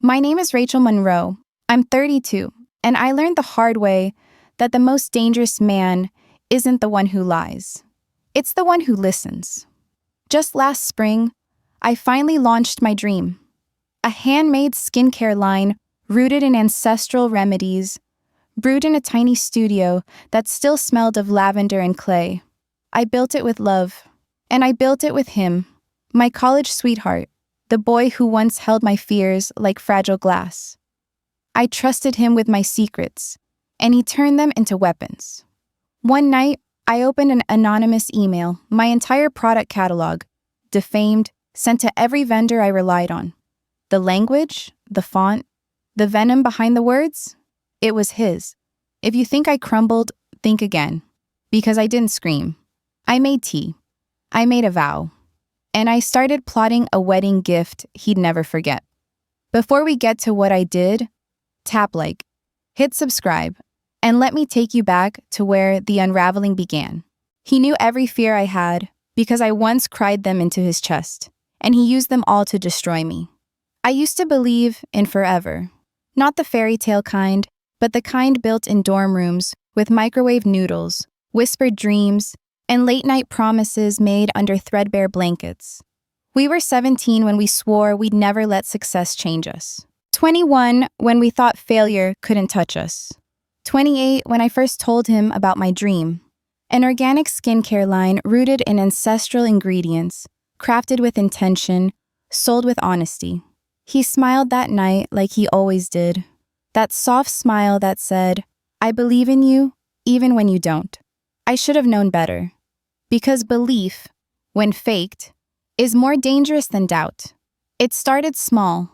My name is Rachel Monroe. I'm 32, and I learned the hard way that the most dangerous man isn't the one who lies. It's the one who listens. Just last spring, I finally launched my dream. A handmade skincare line rooted in ancestral remedies, brewed in a tiny studio that still smelled of lavender and clay. I built it with love, and I built it with him, my college sweetheart, the boy who once held my fears like fragile glass. I trusted him with my secrets, and he turned them into weapons. One night, I opened an anonymous email, my entire product catalog, defamed, sent to every vendor I relied on. The language, the font, the venom behind the words, it was his. If you think I crumbled, think again. Because I didn't scream. I made tea. I made a vow. And I started plotting a wedding gift he'd never forget. Before we get to what I did, tap like, hit subscribe, and let me take you back to where the unraveling began. He knew every fear I had because I once cried them into his chest, and he used them all to destroy me. I used to believe in forever, not the fairy tale kind, but the kind built in dorm rooms with microwave noodles, whispered dreams, and late-night promises made under threadbare blankets. We were 17 when we swore we'd never let success change us. 21 when we thought failure couldn't touch us. 28 when I first told him about my dream. An organic skincare line rooted in ancestral ingredients, crafted with intention, sold with honesty. He smiled that night like he always did. That soft smile that said, "I believe in you, even when you don't." I should have known better. Because belief, when faked, is more dangerous than doubt. It started small.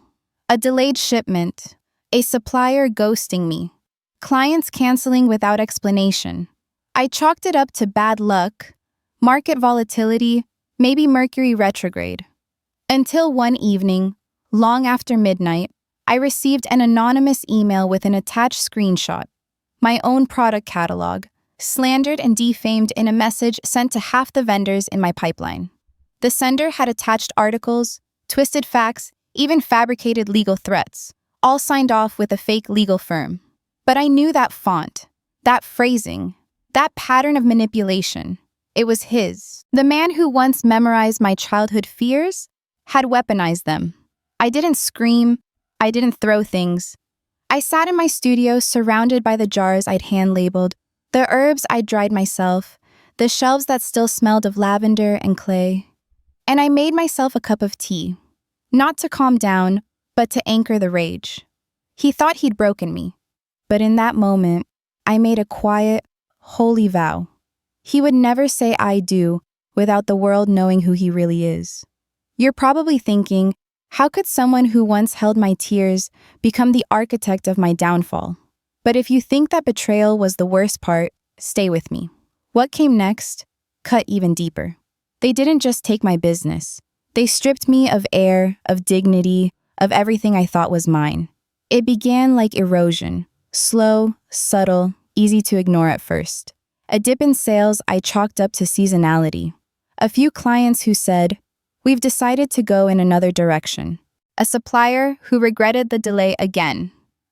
A delayed shipment, a supplier ghosting me, clients canceling without explanation. I chalked it up to bad luck, market volatility, maybe Mercury retrograde. Until one evening, long after midnight, I received an anonymous email with an attached screenshot. My own product catalog, slandered and defamed in a message sent to half the vendors in my pipeline. The sender had attached articles, twisted facts, even fabricated legal threats, all signed off with a fake legal firm. But I knew that font, that phrasing, that pattern of manipulation. It was his. The man who once memorized my childhood fears had weaponized them. I didn't scream. I didn't throw things. I sat in my studio surrounded by the jars I'd hand-labeled, the herbs I'd dried myself, the shelves that still smelled of lavender and clay. And I made myself a cup of tea, not to calm down, but to anchor the rage. He thought he'd broken me, but in that moment, I made a quiet, holy vow. He would never say I do without the world knowing who he really is. You're probably thinking, how could someone who once held my tears become the architect of my downfall? But if you think that betrayal was the worst part, stay with me. What came next cut even deeper. They didn't just take my business. They stripped me of air, of dignity, of everything I thought was mine. It began like erosion, slow, subtle, easy to ignore at first. A dip in sales I chalked up to seasonality. A few clients who said, "We've decided to go in another direction." A supplier who regretted the delay again.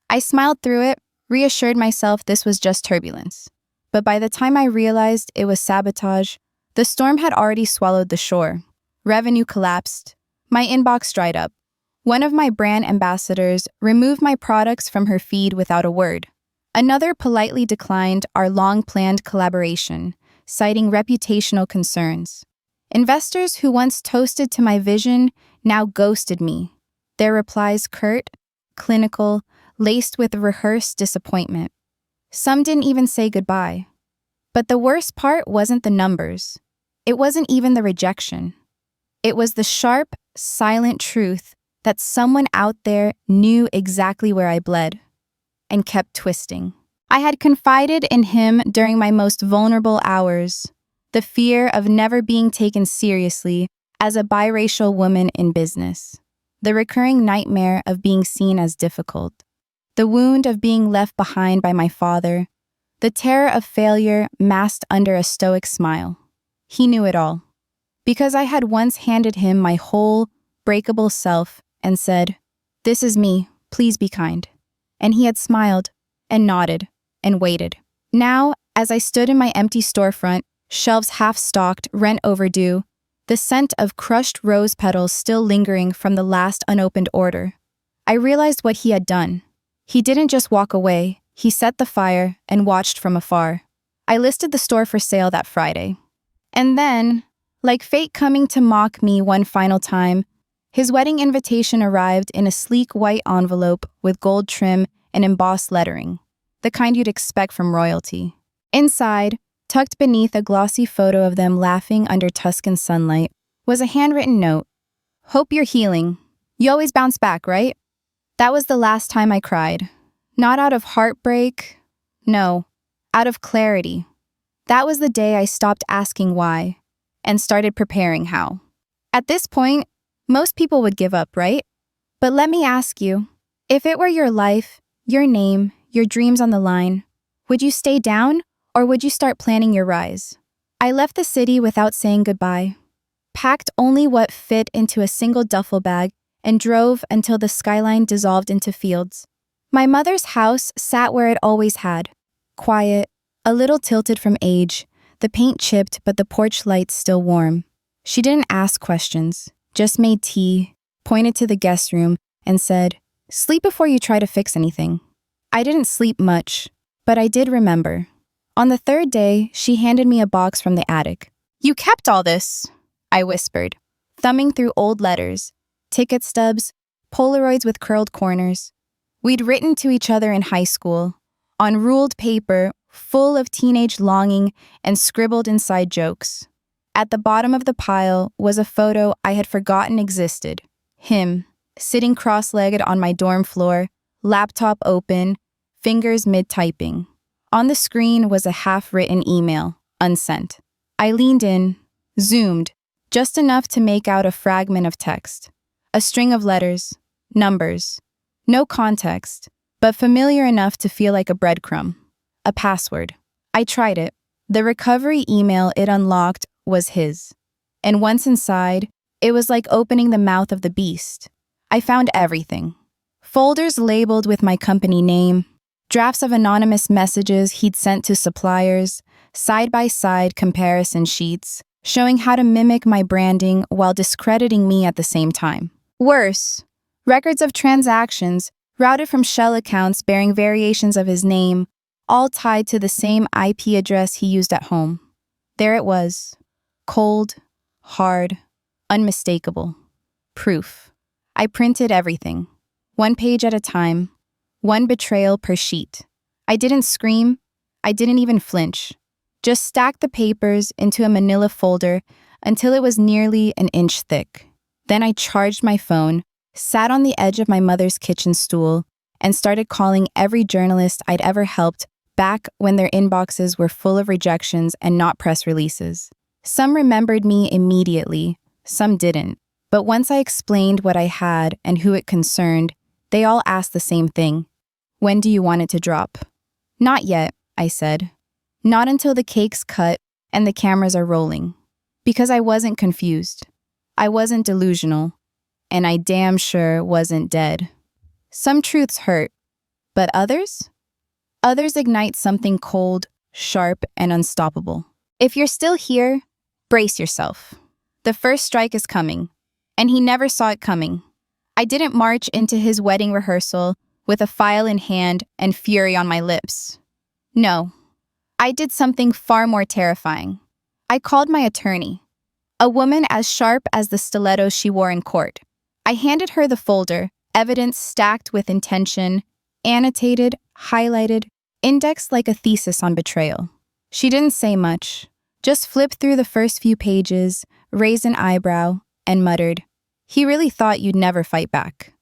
I smiled through it, reassured myself this was just turbulence. But by the time I realized it was sabotage, the storm had already swallowed the shore. Revenue collapsed. My inbox dried up. One of my brand ambassadors removed my products from her feed without a word. Another politely declined our long-planned collaboration, citing reputational concerns. Investors who once toasted to my vision now ghosted me. Their replies curt, clinical, laced with rehearsed disappointment. Some didn't even say goodbye. But the worst part wasn't the numbers. It wasn't even the rejection. It was the sharp, silent truth that someone out there knew exactly where I bled and kept twisting. I had confided in him during my most vulnerable hours, the fear of never being taken seriously as a biracial woman in business, the recurring nightmare of being seen as difficult, the wound of being left behind by my father, the terror of failure masked under a stoic smile. He knew it all, because I had once handed him my whole, breakable self and said, "This is me, Please be kind. And he had smiled and nodded and waited. Now, as I stood in my empty storefront, shelves half-stocked, rent overdue, the scent of crushed rose petals still lingering from the last unopened order, I realized what he had done. He didn't just walk away, he set the fire and watched from afar. I listed the store for sale that Friday. And then, like fate coming to mock me one final time, his wedding invitation arrived in a sleek white envelope with gold trim and embossed lettering, the kind you'd expect from royalty. Inside, tucked beneath a glossy photo of them laughing under Tuscan sunlight, was a handwritten note. Hope you're healing. You always bounce back, right? That was the last time I cried. Not out of heartbreak. No, out of clarity. That was the day I stopped asking why and started preparing how. At this point, most people would give up, right? But let me ask you, if it were your life, your name, your dreams on the line, would you stay down or would you start planning your rise? I left the city without saying goodbye, packed only what fit into a single duffel bag, and drove until the skyline dissolved into fields. My mother's house sat where it always had, quiet, a little tilted from age, the paint chipped but the porch lights still warm. She didn't ask questions, just made tea, pointed to the guest room, and said, "Sleep before you try to fix anything." I didn't sleep much, but I did remember. On the third day, she handed me a box from the attic. "You kept all this," I whispered, thumbing through old letters, ticket stubs, Polaroids with curled corners. We'd written to each other in high school, on ruled paper, full of teenage longing and scribbled inside jokes. At the bottom of the pile was a photo I had forgotten existed. Him, sitting cross-legged on my dorm floor, laptop open, fingers mid-typing. On the screen was a half-written email, unsent. I leaned in, zoomed, just enough to make out a fragment of text. A string of letters, numbers. No context, but familiar enough to feel like a breadcrumb. A password. I tried it. The recovery email it unlocked was his. And once inside, it was like opening the mouth of the beast. I found everything. Folders labeled with my company name, drafts of anonymous messages he'd sent to suppliers, side-by-side comparison sheets, showing how to mimic my branding while discrediting me at the same time. Worse, records of transactions routed from shell accounts bearing variations of his name, all tied to the same IP address he used at home. There it was. Cold, hard, unmistakable. Proof. I printed everything, one page at a time, one betrayal per sheet. I didn't scream, I didn't even flinch. Just stacked the papers into a manila folder until it was nearly an inch thick. Then I charged my phone, sat on the edge of my mother's kitchen stool, and started calling every journalist I'd ever helped back when their inboxes were full of rejections and not press releases. Some remembered me immediately, some didn't. But once I explained what I had and who it concerned, they all asked the same thing. "When do you want it to drop?" "Not yet," I said. "Not until the cake's cut and the cameras are rolling." Because I wasn't confused. I wasn't delusional. And I damn sure wasn't dead. Some truths hurt, but others? Others ignite something cold, sharp, and unstoppable. If you're still here, brace yourself. The first strike is coming. And he never saw it coming. I didn't march into his wedding rehearsal with a file in hand and fury on my lips. No, I did something far more terrifying. I called my attorney, a woman as sharp as the stilettos she wore in court. I handed her the folder, evidence stacked with intention, annotated, highlighted, indexed like a thesis on betrayal. She didn't say much, just flipped through the first few pages, raised an eyebrow, and muttered, "He really thought you'd never fight back."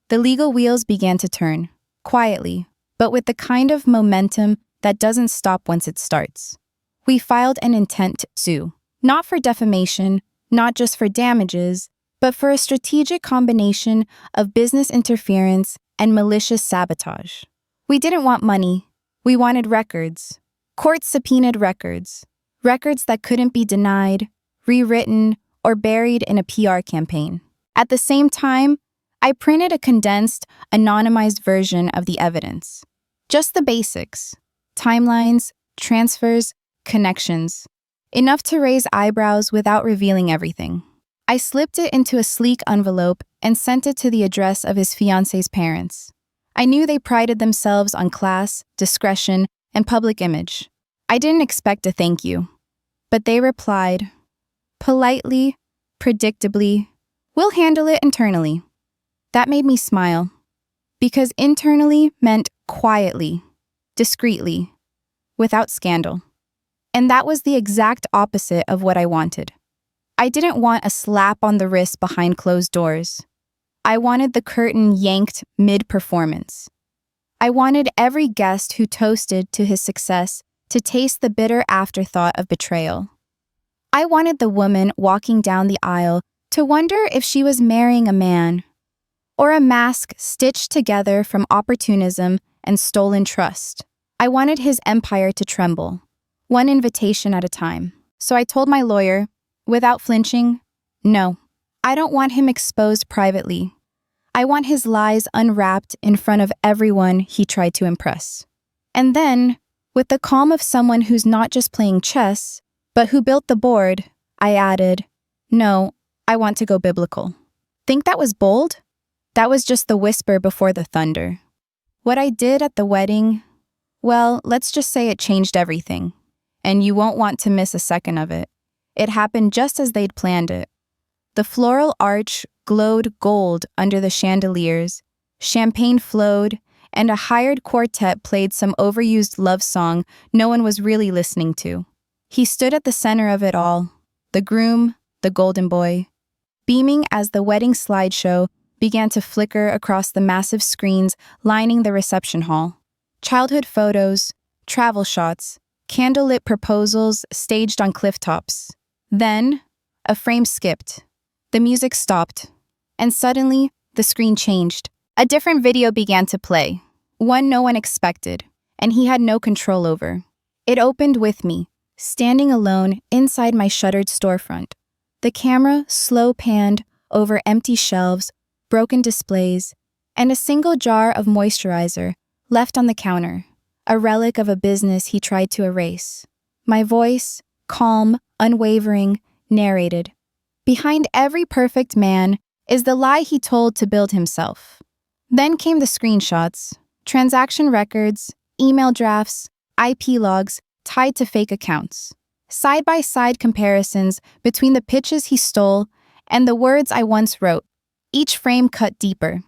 The legal wheels began to turn, quietly, but with the kind of momentum that doesn't stop once it starts. We filed an intent to sue, not for defamation, not just for damages, but for a strategic combination of business interference and malicious sabotage. We didn't want money, we wanted records. Courts subpoenaed records. Records that couldn't be denied, rewritten, or buried in a PR campaign. At the same time, I printed a condensed, anonymized version of the evidence. Just the basics: timelines, transfers, connections. Enough to raise eyebrows without revealing everything. I slipped it into a sleek envelope and sent it to the address of his fiancé's parents. I knew they prided themselves on class, discretion, and public image. I didn't expect a thank you, but they replied, politely, predictably, "We'll handle it internally." That made me smile, because internally meant quietly, discreetly, without scandal. And that was the exact opposite of what I wanted. I didn't want a slap on the wrist behind closed doors. I wanted the curtain yanked mid-performance. I wanted every guest who toasted to his success to taste the bitter afterthought of betrayal. I wanted the woman walking down the aisle to wonder if she was marrying a man, or a mask stitched together from opportunism and stolen trust. I wanted his empire to tremble, one invitation at a time. So I told my lawyer, without flinching, no, I don't want him exposed privately. I want his lies unwrapped in front of everyone he tried to impress. And then, with the calm of someone who's not just playing chess, but who built the board, I added, no, I want to go biblical. Think that was bold? That was just the whisper before the thunder. What I did at the wedding, well, let's just say it changed everything. And you won't want to miss a second of it. It happened just as they'd planned it. The floral arch glowed gold under the chandeliers, champagne flowed, and a hired quartet played some overused love song no one was really listening to. He stood at the center of it all, the groom, the golden boy, beaming as the wedding slideshow began to flicker across the massive screens lining the reception hall. Childhood photos, travel shots, candlelit proposals staged on clifftops. Then, a frame skipped. The music stopped. And suddenly, the screen changed. A different video began to play, one no one expected, and he had no control over. It opened with me, standing alone inside my shuttered storefront. The camera slow panned over empty shelves, broken displays, and a single jar of moisturizer left on the counter, a relic of a business he tried to erase. My voice, calm, unwavering, narrated. Behind every perfect man is the lie he told to build himself. Then came the screenshots, transaction records, email drafts, IP logs tied to fake accounts. Side-by-side comparisons between the pitches he stole and the words I once wrote, each frame cut deeper.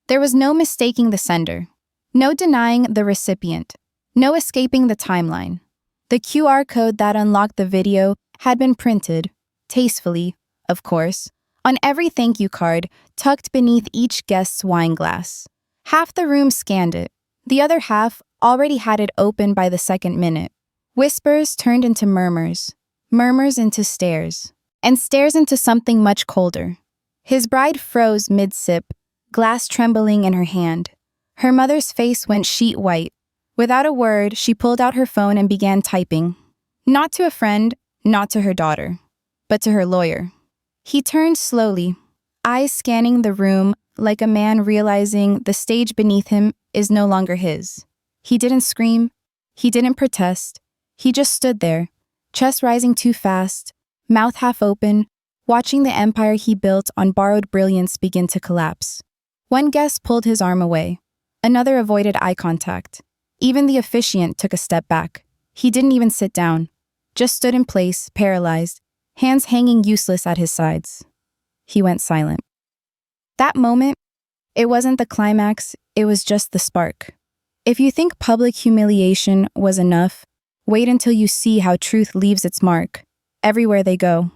There was no mistaking the sender, no denying the recipient, no escaping the timeline. The QR code that unlocked the video had been printed, tastefully, of course, on every thank you card tucked beneath each guest's wine glass. Half the room scanned it. The other half already had it open by the second minute. Whispers turned into murmurs, murmurs into stares, and stares into something much colder. His bride froze mid-sip, glass trembling in her hand. Her mother's face went sheet white. Without a word, she pulled out her phone and began typing. Not to a friend, not to her daughter, but to her lawyer. He turned slowly, eyes scanning the room like a man realizing the stage beneath him is no longer his. He didn't scream. He didn't protest. He just stood there, chest rising too fast, mouth half open, watching the empire he built on borrowed brilliance begin to collapse. One guest pulled his arm away. Another avoided eye contact. Even the officiant took a step back. He didn't even sit down, just stood in place, paralyzed, hands hanging useless at his sides. He went silent. That moment, it wasn't the climax, it was just the spark. If you think public humiliation was enough, wait until you see how truth leaves its mark, everywhere they go.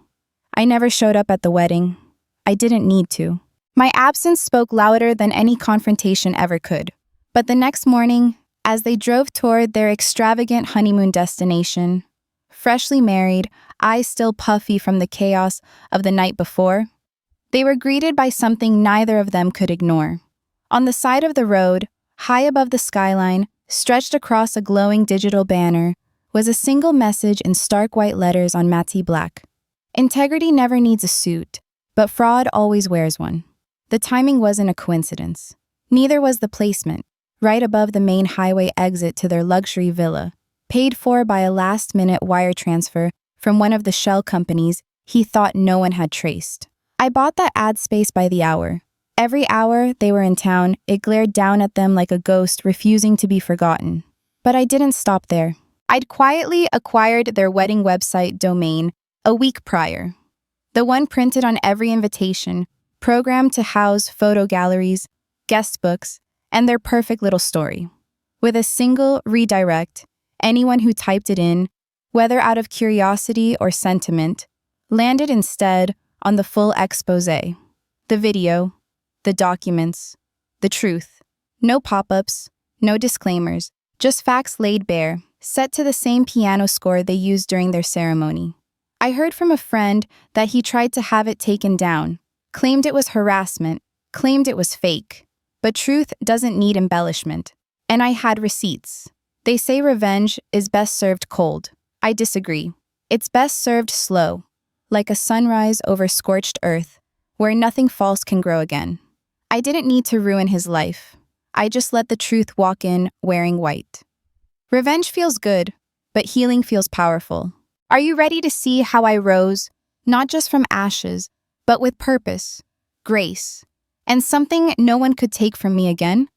I never showed up at the wedding. I didn't need to. My absence spoke louder than any confrontation ever could. But the next morning, as they drove toward their extravagant honeymoon destination, freshly married, eyes still puffy from the chaos of the night before, they were greeted by something neither of them could ignore. On the side of the road, high above the skyline, stretched across a glowing digital banner, was a single message in stark white letters on matte black. Integrity never needs a suit, but fraud always wears one. The timing wasn't a coincidence. Neither was the placement, right above the main highway exit to their luxury villa, paid for by a last-minute wire transfer from one of the shell companies he thought no one had traced. I bought that ad space by the hour. Every hour they were in town, it glared down at them like a ghost refusing to be forgotten. But I didn't stop there. I'd quietly acquired their wedding website domain a week prior. The one printed on every invitation, programmed to house photo galleries, guest books, and their perfect little story. With a single redirect, anyone who typed it in, whether out of curiosity or sentiment, landed instead on the full exposé. The video, the documents, the truth. No pop-ups, no disclaimers, just facts laid bare, set to the same piano score they used during their ceremony. I heard from a friend that he tried to have it taken down, claimed it was harassment, claimed it was fake. But truth doesn't need embellishment. And I had receipts. They say revenge is best served cold. I disagree. It's best served slow, like a sunrise over scorched earth, where nothing false can grow again. I didn't need to ruin his life. I just let the truth walk in wearing white. Revenge feels good, but healing feels powerful. Are you ready to see how I rose, not just from ashes, but with purpose, grace, and something no one could take from me again?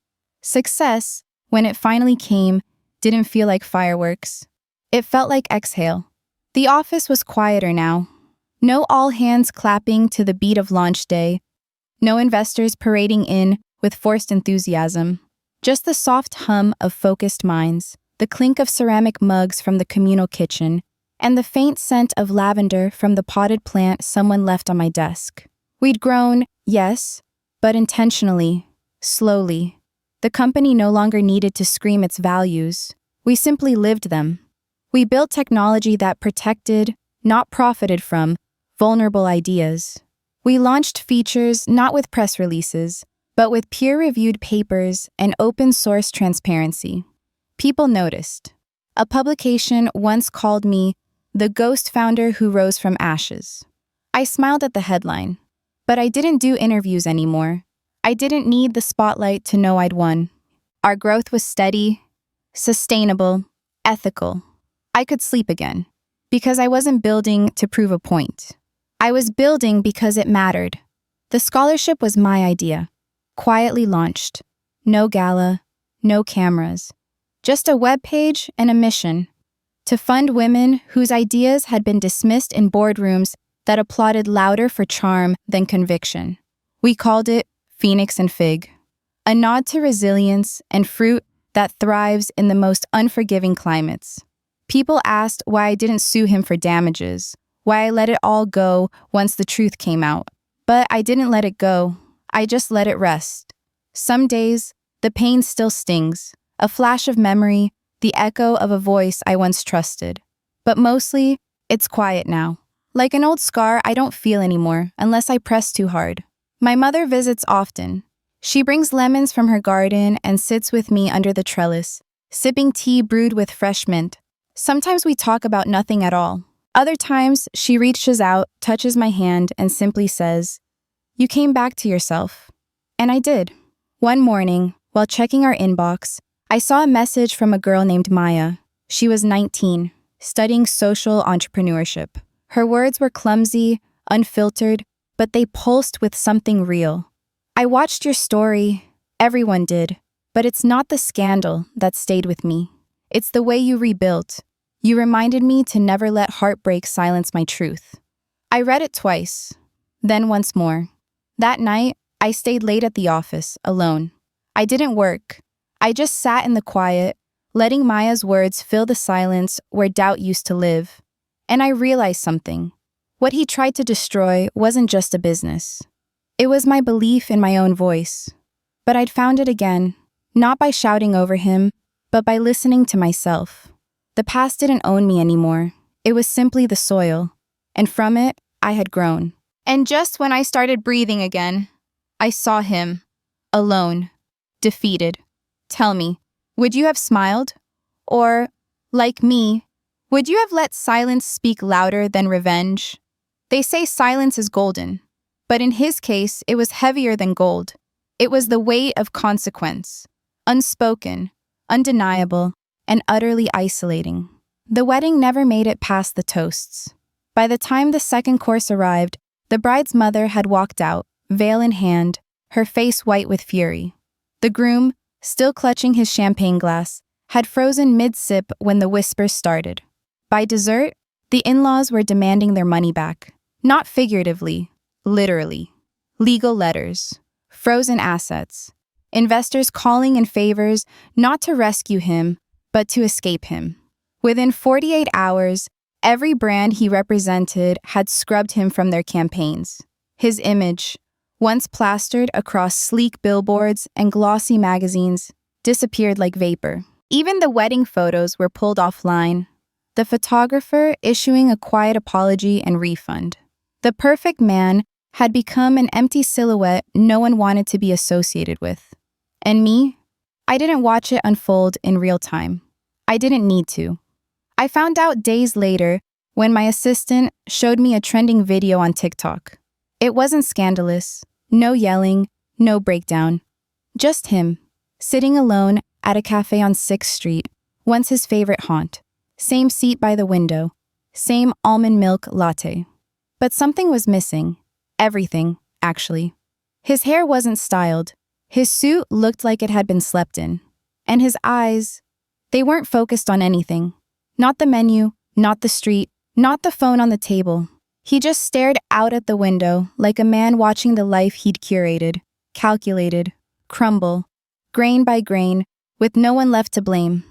Success, when it finally came, didn't feel like fireworks. It felt like exhale. The office was quieter now. No all hands clapping to the beat of launch day. No investors parading in with forced enthusiasm. Just the soft hum of focused minds, the clink of ceramic mugs from the communal kitchen, and the faint scent of lavender from the potted plant someone left on my desk. We'd grown, yes, but intentionally, slowly. The company no longer needed to scream its values. We simply lived them. We built technology that protected, not profited from, vulnerable ideas. We launched features not with press releases, but with peer-reviewed papers and open-source transparency. People noticed. A publication once called me the ghost founder who rose from ashes. I smiled at the headline, but I didn't do interviews anymore. I didn't need the spotlight to know I'd won. Our growth was steady, sustainable, ethical. I could sleep again, because I wasn't building to prove a point. I was building because it mattered. The scholarship was my idea, quietly launched. No gala, no cameras. Just a webpage and a mission. To fund women whose ideas had been dismissed in boardrooms that applauded louder for charm than conviction. We called it Phoenix and Fig, a nod to resilience and fruit that thrives in the most unforgiving climates. People asked why I didn't sue him for damages, why I let it all go once the truth came out. But I didn't let it go. I just let it rest. Some days, the pain still stings, a flash of memory, the echo of a voice I once trusted. But mostly, it's quiet now. Like an old scar I don't feel anymore unless I press too hard. My mother visits often. She brings lemons from her garden and sits with me under the trellis, sipping tea brewed with fresh mint. Sometimes we talk about nothing at all. Other times, she reaches out, touches my hand, and simply says, "You came back to yourself." And I did. One morning, while checking our inbox, I saw a message from a girl named Maya. She was 19, studying social entrepreneurship. Her words were clumsy, unfiltered, but they pulsed with something real. "I watched your story. Everyone did. But it's not the scandal that stayed with me. It's the way you rebuilt. You reminded me to never let heartbreak silence my truth." I read it twice, then once more. That night, I stayed late at the office, alone. I didn't work. I just sat in the quiet, letting Maya's words fill the silence where doubt used to live. And I realized something. What he tried to destroy wasn't just a business. It was my belief in my own voice. But I'd found it again, not by shouting over him, but by listening to myself. The past didn't own me anymore. It was simply the soil. And from it, I had grown. And just when I started breathing again, I saw him, alone, defeated. Tell me, would you have smiled? Or, like me, would you have let silence speak louder than revenge? They say silence is golden. But in his case, it was heavier than gold. It was the weight of consequence, unspoken, undeniable, and utterly isolating. The wedding never made it past the toasts. By the time the second course arrived, the bride's mother had walked out, veil in hand, her face white with fury. The groom, still clutching his champagne glass, had frozen mid-sip when the whispers started. By dessert, the in-laws were demanding their money back. Not figuratively, literally. Legal letters, frozen assets, investors calling in favors not to rescue him, but to escape him. Within 48 hours, every brand he represented had scrubbed him from their campaigns. His image, once plastered across sleek billboards and glossy magazines, disappeared like vapor. Even the wedding photos were pulled offline, the photographer issuing a quiet apology and refund. The perfect man had become an empty silhouette no one wanted to be associated with. And me? I didn't watch it unfold in real time. I didn't need to. I found out days later when my assistant showed me a trending video on TikTok. It wasn't scandalous, no yelling, no breakdown. Just him, sitting alone at a cafe on 6th Street, once his favorite haunt. Same seat by the window, same almond milk latte. But something was missing. Everything, actually. His hair wasn't styled. His suit looked like it had been slept in. And his eyes, they weren't focused on anything. Not the menu, not the street, not the phone on the table. He just stared out at the window like a man watching the life he'd curated, calculated, crumble, grain by grain, with no one left to blame.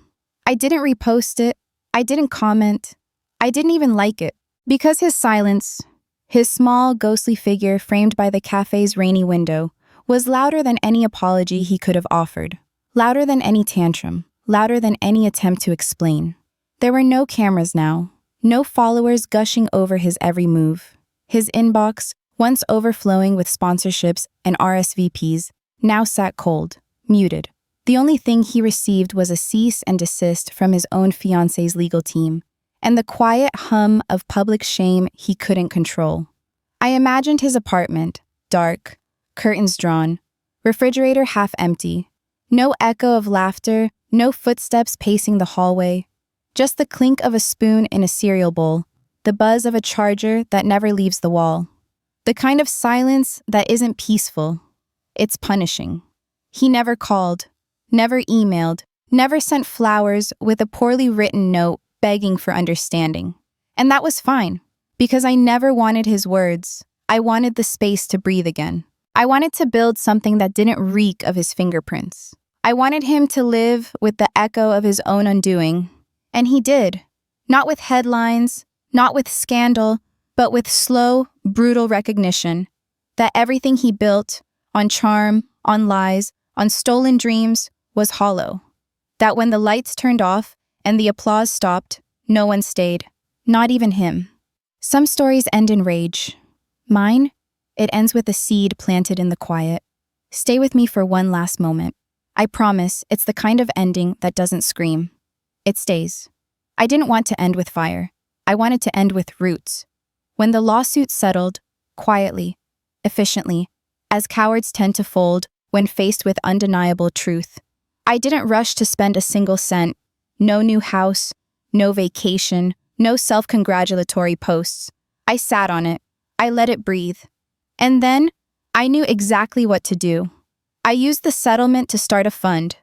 I didn't repost it. I didn't comment. I didn't even like it. Because his silence, his small, ghostly figure framed by the cafe's rainy window, was louder than any apology he could have offered. Louder than any tantrum. Louder than any attempt to explain. There were no cameras now. No followers gushing over his every move. His inbox, once overflowing with sponsorships and RSVPs, now sat cold, muted. The only thing he received was a cease and desist from his own fiancé's legal team, and the quiet hum of public shame he couldn't control. I imagined his apartment, dark, curtains drawn, refrigerator half empty, no echo of laughter, no footsteps pacing the hallway, just the clink of a spoon in a cereal bowl, the buzz of a charger that never leaves the wall. The kind of silence that isn't peaceful. It's punishing. He never called, never emailed, never sent flowers with a poorly written note begging for understanding. And that was fine, because I never wanted his words. I wanted the space to breathe again. I wanted to build something that didn't reek of his fingerprints. I wanted him to live with the echo of his own undoing. And he did. Not with headlines, not with scandal, but with slow, brutal recognition that everything he built, on charm, on lies, on stolen dreams, was hollow. That when the lights turned off and the applause stopped, no one stayed. Not even him. Some stories end in rage. Mine? It ends with a seed planted in the quiet. Stay with me for one last moment. I promise it's the kind of ending that doesn't scream. It stays. I didn't want to end with fire. I wanted to end with roots. When the lawsuit settled, quietly, efficiently, as cowards tend to fold when faced with undeniable truth, I didn't rush to spend a single cent. No new house, no vacation, no self-congratulatory posts. I sat on it. I let it breathe. And then, I knew exactly what to do. I used the settlement to start a fund.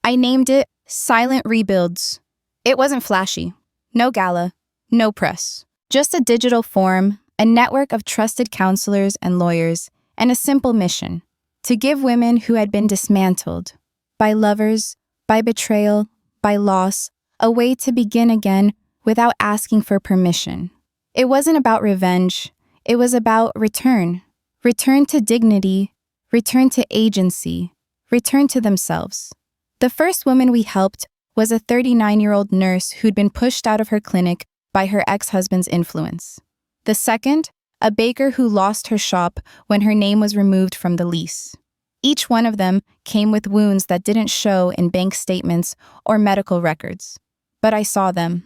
I named it Silent Rebuilds. It wasn't flashy. No gala. No press. Just a digital forum, a network of trusted counselors and lawyers, and a simple mission: to give women who had been dismantled by lovers, by betrayal, by loss, a way to begin again without asking for permission. It wasn't about revenge. It was about return. Return to dignity. Return to agency. Return to themselves. The first woman we helped was a 39-year-old nurse who'd been pushed out of her clinic by her ex-husband's influence. The second, a baker who lost her shop when her name was removed from the lease. Each one of them came with wounds that didn't show in bank statements or medical records. But I saw them,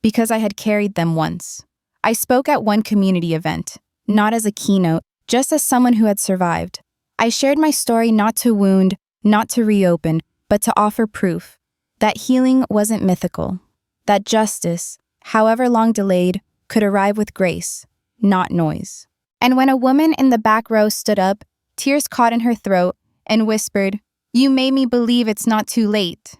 because I had carried them once. I spoke at one community event, not as a keynote, just as someone who had survived. I shared my story not to wound, not to reopen, but to offer proof that healing wasn't mythical, that justice, however long delayed, could arrive with grace, not noise. And when a woman in the back row stood up, tears caught in her throat, and whispered, "You made me believe it's not too late,"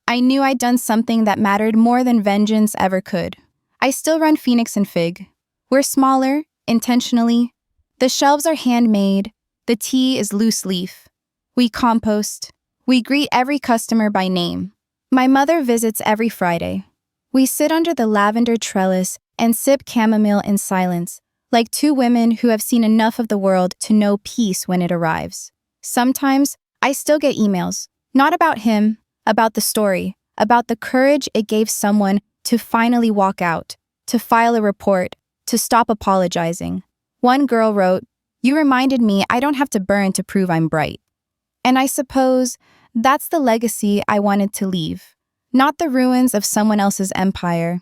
I knew I'd done something that mattered more than vengeance ever could. I still run Phoenix and Fig. We're smaller, intentionally. The shelves are handmade. The tea is loose leaf. We compost. We greet every customer by name. My mother visits every Friday. We sit under the lavender trellis and sip chamomile in silence, like two women who have seen enough of the world to know peace when it arrives. Sometimes, I still get emails, not about him, about the story, about the courage it gave someone to finally walk out, to file a report, to stop apologizing. One girl wrote, "You reminded me I don't have to burn to prove I'm bright." And I suppose that's the legacy I wanted to leave. Not the ruins of someone else's empire,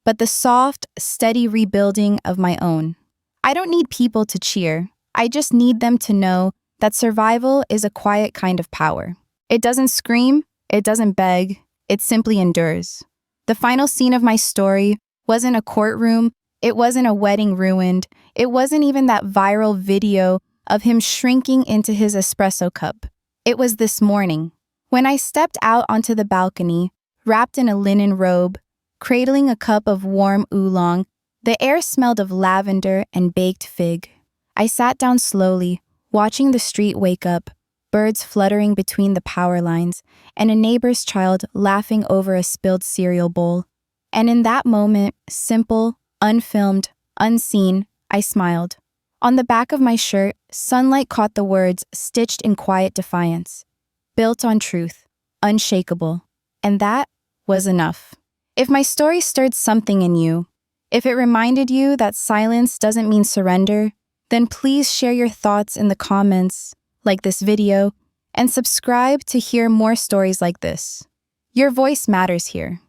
but the soft, steady rebuilding of my own. I don't need people to cheer. I just need them to know that survival is a quiet kind of power. It doesn't scream, it doesn't beg, it simply endures. The final scene of my story wasn't a courtroom, it wasn't a wedding ruined, it wasn't even that viral video of him shrinking into his espresso cup. It was this morning, when I stepped out onto the balcony, wrapped in a linen robe, cradling a cup of warm oolong. The air smelled of lavender and baked fig. I sat down slowly, watching the street wake up, birds fluttering between the power lines, and a neighbor's child laughing over a spilled cereal bowl. And in that moment, simple, unfilmed, unseen, I smiled. On the back of my shirt, sunlight caught the words stitched in quiet defiance. Built on truth, unshakable. And that was enough. If my story stirred something in you, if it reminded you that silence doesn't mean surrender, then please share your thoughts in the comments, like this video, and subscribe to hear more stories like this. Your voice matters here.